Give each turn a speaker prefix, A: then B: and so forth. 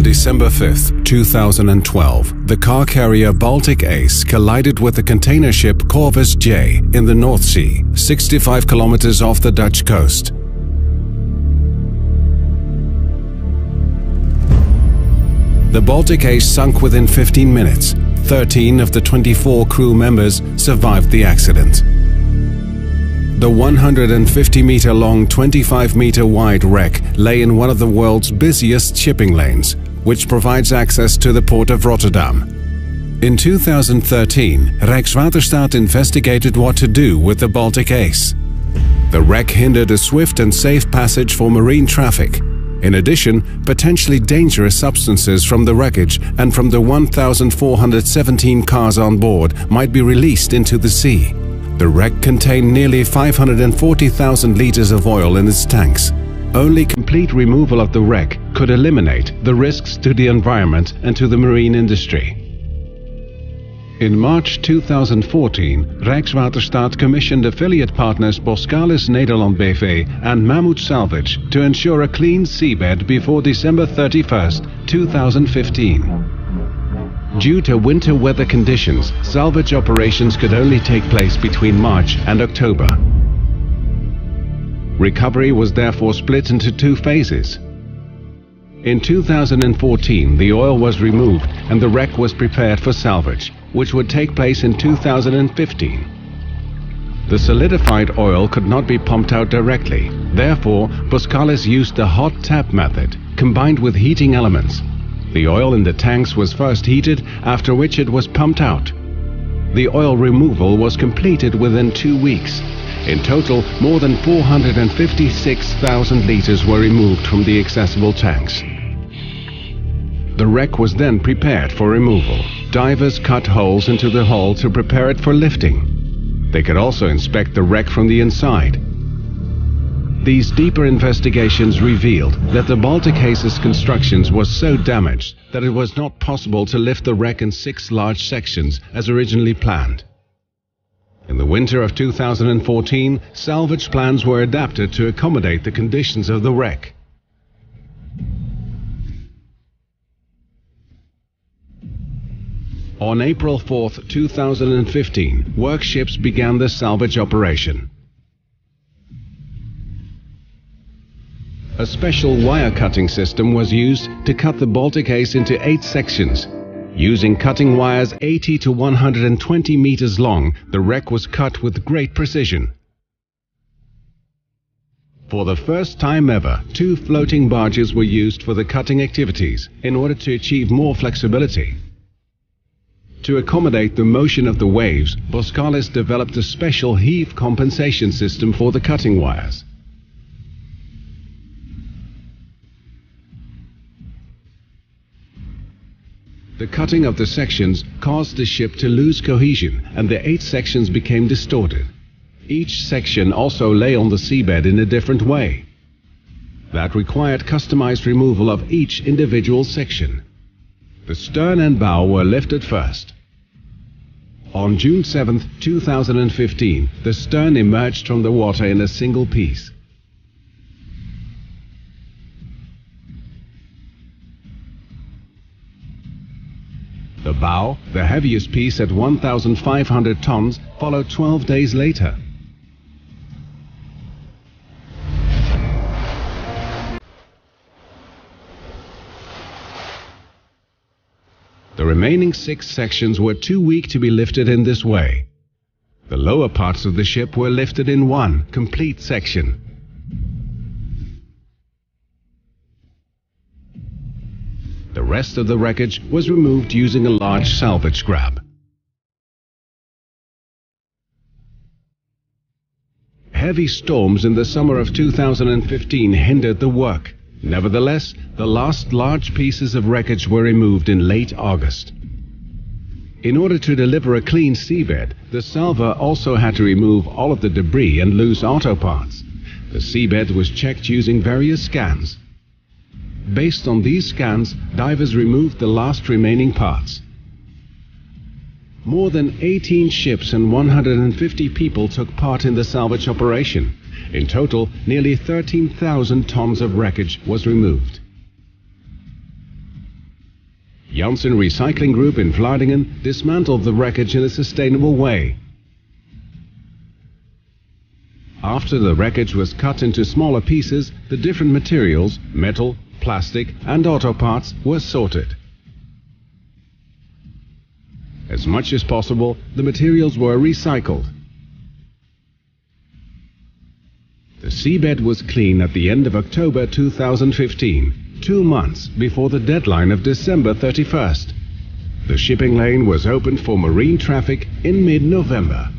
A: December 5, 2012, the car carrier Baltic Ace collided with the container ship Corvus J in the North Sea, 65 kilometers off the Dutch coast. The Baltic Ace sunk within 15 minutes. 13 of the 24 crew members survived the accident. The 150-meter-long, 25-meter-wide wreck lay in one of the world's busiest shipping lanes, which provides access to the port of Rotterdam. In 2013, Rijkswaterstaat investigated what to do with the Baltic Ace. The wreck hindered a swift and safe passage for marine traffic. In addition, potentially dangerous substances from the wreckage and from the 1,417 cars on board might be released into the sea. The wreck contained nearly 540,000 liters of oil in its tanks. Only complete removal of the wreck could eliminate the risks to the environment and to the marine industry. In March 2014, Rijkswaterstaat commissioned affiliate partners Boskalis Nederland BV and Mammoet Salvage to ensure a clean seabed before December 31, 2015. Due to winter weather conditions, salvage operations could only take place between March and October. Recovery was therefore split into two phases. In 2014, the oil was removed and the wreck was prepared for salvage, which would take place in 2015. The solidified oil could not be pumped out directly. Therefore, Boskalis used the hot tap method, combined with heating elements. The oil in the tanks was first heated, after which it was pumped out. The oil removal was completed within 2 weeks. In total, more than 456,000 liters were removed from the accessible tanks. The wreck was then prepared for removal. Divers cut holes into the hull to prepare it for lifting. They could also inspect the wreck from the inside. These deeper investigations revealed that the Baltic Ace's construction was so damaged that it was not possible to lift the wreck in 6 large sections as originally planned. In the winter of 2014, salvage plans were adapted to accommodate the conditions of the wreck. On April 4, 2015, workships began the salvage operation. A special wire cutting system was used to cut the Baltic Ace into 8 sections. Using cutting wires 80 to 120 meters long, the wreck was cut with great precision. For the first time ever, 2 floating barges were used for the cutting activities in order to achieve more flexibility. To accommodate the motion of the waves, Boskalis developed a special heave compensation system for the cutting wires. The cutting of the sections caused the ship to lose cohesion, and the 8 sections became distorted. Each section also lay on the seabed in a different way. That required customized removal of each individual section. The stern and bow were lifted first. On June 7, 2015, the stern emerged from the water in a single piece. The bow, the heaviest piece at 1,500 tons, followed 12 days later. The remaining 6 sections were too weak to be lifted in this way. The lower parts of the ship were lifted in one complete section. The rest of the wreckage was removed using a large salvage grab. Heavy storms in the summer of 2015 hindered the work. Nevertheless, the last large pieces of wreckage were removed in late August. In order to deliver a clean seabed, the salver also had to remove all of the debris and loose auto parts. The seabed was checked using various scans. Based on these scans, divers removed the last remaining parts. More than 18 ships and 150 people took part in the salvage operation. In total, nearly 13,000 tons of wreckage was removed. Janssen Recycling Group in Vlaardingen dismantled the wreckage in a sustainable way. After the wreckage was cut into smaller pieces, the different materials, metal, plastic and auto parts, were sorted. As much as possible, the materials were recycled. The seabed was clean at the end of October 2015, 2 months before the deadline of December 31st. The shipping lane was opened for marine traffic in mid-November.